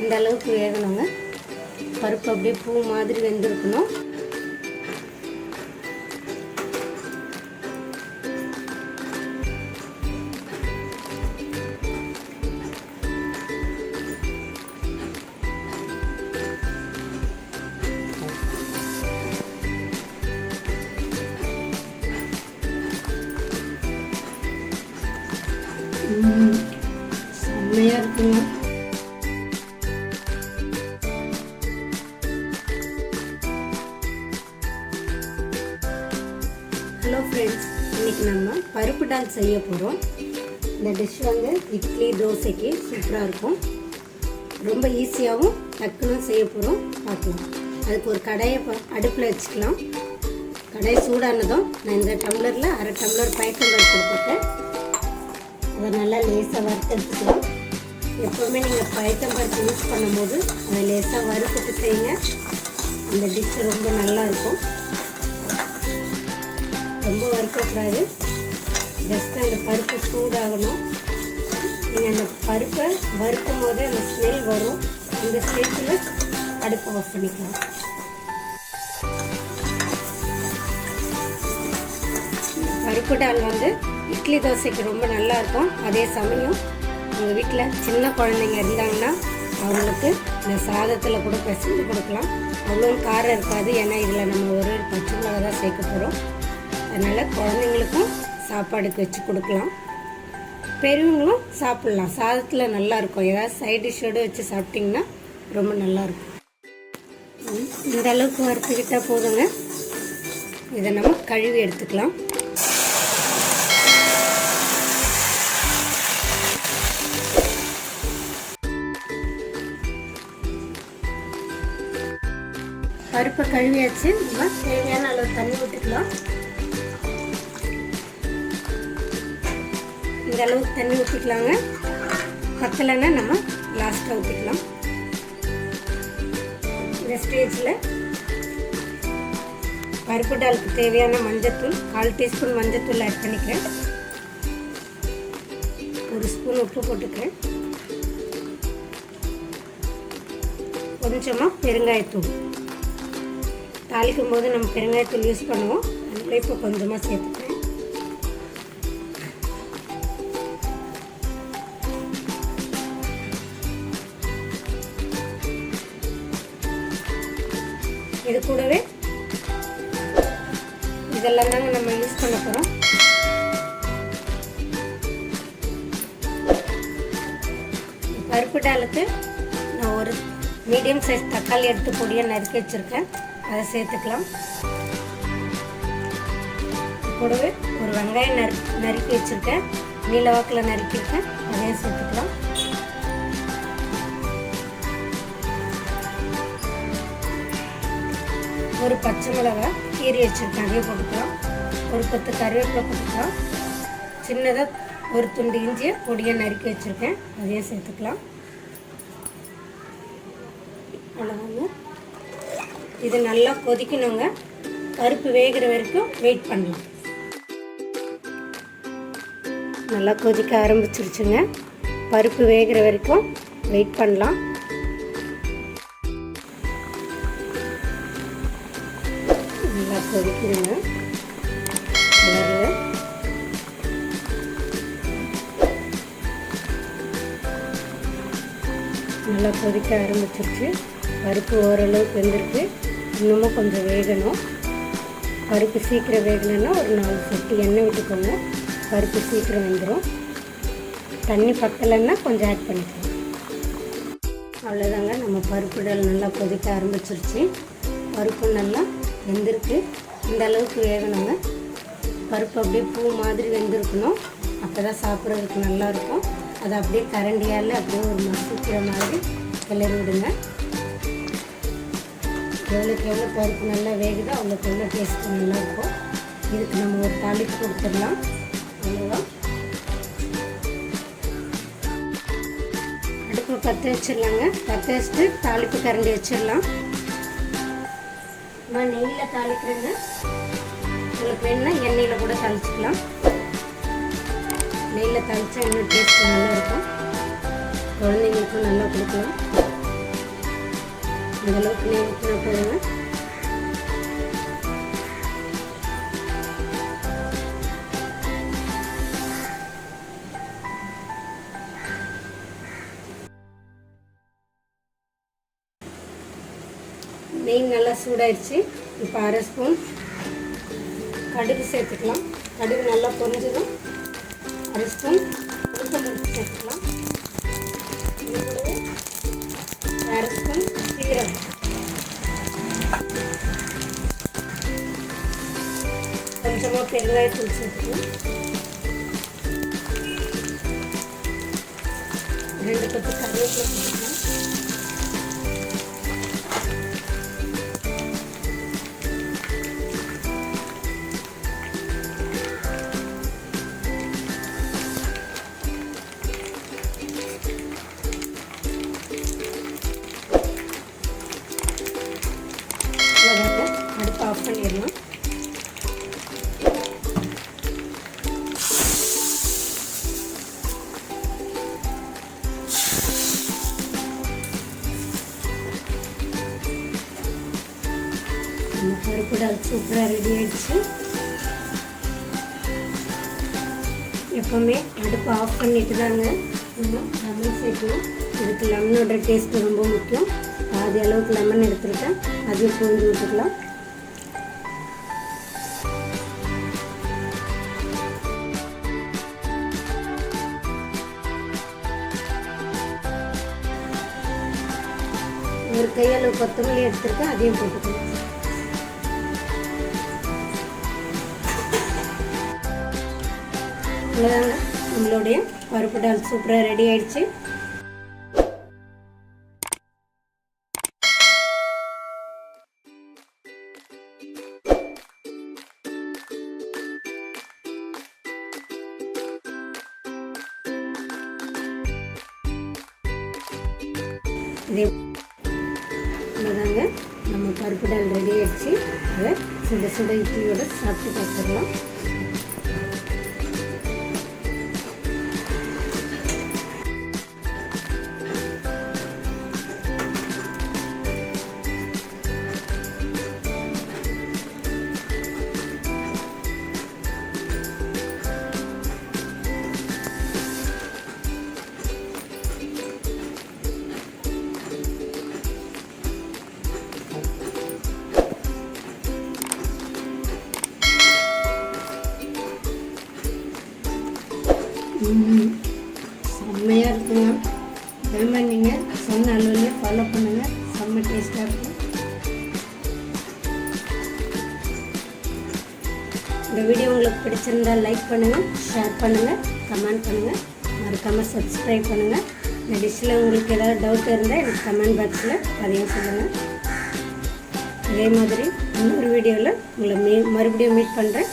இந்த அளவுக்கு வேகணுங்க. பருப்பு அப்படியே பூ மாதிரி வெந்திருக்கணும். செம்மையாக இருக்குங்க. ஹலோ ஃப்ரெண்ட்ஸ், இன்றைக்கி நம்ம பருப்பு டால் செய்ய போகிறோம். இந்த டிஷ் வந்து இட்லி தோசைக்கு சூப்பராக இருக்கும். ரொம்ப ஈஸியாகவும் டக்குன்னு செய்ய போகிறோம். பார்க்கலாம். அதுக்கு ஒரு கடாயை அடுப்பில் வச்சுக்கலாம். கடாய் சூடானதும் நான் இந்த டம்ளரில் 1/2 டம்ளர் பயத்தம்பருப்பு எடுத்துருக்கேன். அதை நல்லா லேசாக வறுத்தெடுத்துக்கலாம். எப்போவுமே நீங்கள் பயத்தம்பருப்பு யூஸ் பண்ணும்போது அதை லேசாக வறுத்துட்டு செய்யுங்க. அந்த டிஷ் ரொம்ப நல்லாயிருக்கும். ரொம்ப வறுக்கக்கூடாது. ஜஸ்ட் அந்த பருப்பு சூடாகணும். நீங்கள் அந்த பருப்பை வறுக்கும் போது அந்த ஸ்மெல் வரும். இந்த ஸ்டேஜில் அடுப்பை ஆஃப் பண்ணிக்கலாம். பருப்பு டால் வந்து இட்லி தோசைக்கு ரொம்ப நல்லாயிருக்கும். அதே சமயம் உங்கள் வீட்டில் சின்ன குழந்தைங்க இருந்தாங்கன்னா அவங்களுக்கு இந்த சாதத்தில் கூட பிசைஞ்சு கொடுக்கலாம். அவ்வளோ காரம் இருக்காது. ஏன்னா இதில் நம்ம ஒரு பச்சை மிளகா தான் சேர்க்க போகிறோம். அதனால் குழந்தைங்களுக்கும் சாப்பாடுக்கு வச்சு கொடுக்கலாம். பெரியவங்களும் சாப்பிட்லாம். சாதத்தில் நல்லாயிருக்கும். ஏதாவது சைட் டிஷ்ஷோடு வச்சு சாப்பிட்டிங்கன்னா ரொம்ப நல்லாயிருக்கும். இந்த அளவுக்கு வறுத்துக்கிட்டால் போதுங்க. இதை நம்ம கழுவி எடுத்துக்கலாம். பருப்பை கழுவியாச்சு. நம்ம தேவையான அளவு தண்ணி ஊற்றிக்கலாம். இந்த அளவுக்கு தண்ணி ஊற்றிக்கலாங்க. பத்தலைன்னா நம்ம லாஸ்ட்டாக ஊற்றிக்கலாம். இந்த ஸ்டேஜில் பருப்பு டாலுக்கு தேவையான மஞ்சத்தூள் 1/4 டீஸ்பூன் மஞ்சத்தூள் ஆட் பண்ணிக்கிறேன். 1 ஸ்பூன் உப்பு போட்டுக்கிறேன். கொஞ்சமாக பெருங்காயத்தூள். தாளிக்கும் போது நம்ம பெருங்காயத்தூள் யூஸ் பண்ணுவோம். அதில் இப்போ கொஞ்சமாக சேர்த்துக்கிறேன். இது கூடவே இதெல்லாம் தாங்க நம்ம யூஸ் பண்ண போகிறோம். பருப்பு டாலுக்கு நான் ஒரு மீடியம் சைஸ் தக்காளி எடுத்து பொடியாக நறுக்கி வச்சுருக்கேன். அதை சேர்த்துக்கலாம். கூடவே ஒரு வெங்காயம் நறுக்கி வச்சுருக்கேன். நீல வாக்கில் நறுக்கியிருக்கேன். அதையும் சேர்த்துக்கலாம். ஒரு பச்சை மிளகாய் கீரி வச்சுருக்கேன். அதையும் போட்டுக்கலாம். ஒரு கொத்து கருவேப்பிலை போட்டுக்கலாம். சின்னதாக ஒரு துண்டு இஞ்சியை பொடியாக நறுக்கி வச்சுருக்கேன். அதையும் சேர்த்துக்கலாம். அவ்வளோதாங்க. இது நல்லா கொதிக்கணுங்க. பருப்பு வேகிற வரைக்கும் வெயிட் பண்ணலாம். நல்லா கொதிக்க ஆரம்பிச்சிருச்சுங்க. பருப்பு வேகிற வரைக்கும் வெயிட் பண்ணலாம். நல்லா கொதிக்கணுங்க. நல்லா கொதிக்க ஆரம்பிச்சிருச்சு. பருப்பு ஓரளவுக்கு வெந்திருக்கு. இன்னமும் கொஞ்சம் வேகணும். பருப்பு சீக்கிரம் வேகணுன்னா ஒரு 4 சொட்டு எண்ணெய் விட்டுக்கோங்க. பருப்பு சீக்கிரம் வெந்துடும். தண்ணி பத்தலைன்னா கொஞ்சம் ஆட் பண்ணிக்கலாம். அவ்வளோதாங்க. நம்ம பருப்பு டால் நல்லா கொதிக்க ஆரம்பிச்சிருச்சு. பருப்பு நல்லா வெந்திருக்கு. இந்த அளவுக்கு வேகணுங்க. பருப்பு அப்படியே பூ மாதிரி வெந்திருக்கணும். அப்போ தான் சாப்பிட்றதுக்கு நல்லாயிருக்கும். அதை அப்படியே கரண்டியால் அப்படியே ஒரு மசிக்கிற மாதிரி கிளறி விடுங்க. எவ்வளோக்கு எவ்வளோ பருப்பு நல்லா வேகுதோ அவ்வளோக்கு எவ்வளோ டேஸ்ட்டு நல்லாயிருக்கும். இதுக்கு நம்ம ஒரு தாளிப்பு கொடுத்துடலாம். அவ்வளோதான். அடுப்பு பற்ற வச்சிடலாங்க. பற்ற வச்சுட்டு தாளிப்பு கரண்டி வச்சிடலாம். நான் நெய்யில் தாளிக்கிறேங்க. உங்களுக்கு வேணுன்னா எண்ணெயில் கூட தாளிச்சிக்கலாம். நெய்யில் தாளித்தா இன்னும் டேஸ்ட்டு நல்லாயிருக்கும். குழந்தைங்களுக்கும் நல்லா கொடுக்கலாம். இந்தளவுக்கு நெய் ஊற்றினா போதுங்க. நெய் நல்லா சூடாயிடுச்சு. இப்போ 1/2 ஸ்பூன் கடுகு சேர்த்துக்கலாம். கடுகு நல்லா பொரிஞ்சதும் 1/2 ஸ்பூன் உளுத்தம்பருப்பு சேர்த்துக்கலாம். இது கூடவே 1/2 ஸ்பூன் சீரகம், கொஞ்சமாக பெருங்காயத்தூள் சேர்த்துக்கலாம். 2 கொத்து கருவேப்பிலை சேர்த்துக்கலாம். அடுப்பு ஆஃப் பண்ணிடலாம். நம்ம பருப்பு டால் சூப்பராக ரெடி ஆகிடுச்சு. எப்போவுமே அடுப்பு ஆஃப் பண்ணிட்டு தாங்க நம்ம லெமன் சேர்க்கணும். இதுக்கு லெமனோட டேஸ்ட்டு ரொம்ப முக்கியம். பாதி அளவுக்கு லெமன் எடுத்துருக்கேன், அதையும் புழிஞ்சு விட்டுக்கலாம். ஒரு கையளவு கொத்தமல்லி எடுத்துருக்கேன், அதையும் போட்டுக்கலாம். அவ்வளோதாங்க, நம்மளுடைய பருப்பு டால் சூப்பராக ரெடி ஆயிடுச்சு. இதே அவ்வளோதாங்க, நம்ம பருப்பு டால் ரெடி ஆகிடுச்சு. அதை சுட சுட இட்லியோட சாப்பிட்டு பார்த்துடலாம். செம்மையாக இருக்குங்க. அதேமாதிரி நீங்கள் சொன்ன அளவுலேயே ஃபாலோ பண்ணுங்கள், செம்ம டேஸ்ட்டாக இருக்கும். இந்த வீடியோ உங்களுக்கு பிடிச்சிருந்தால் லைக் பண்ணுங்கள், ஷேர் பண்ணுங்கள், கமெண்ட் பண்ணுங்கள், மறக்காமல் சப்ஸ்கிரைப் பண்ணுங்கள். இந்த டிஷ்ஷில் உங்களுக்கு ஏதாவது டவுட் இருந்தால் எனக்கு கமெண்ட் பாக்ஸில் அதையும் சொல்லுங்கள். அதே மாதிரி இன்னொரு வீடியோவில் உங்களை மறுபடியும் மீட் பண்ணுறேன்.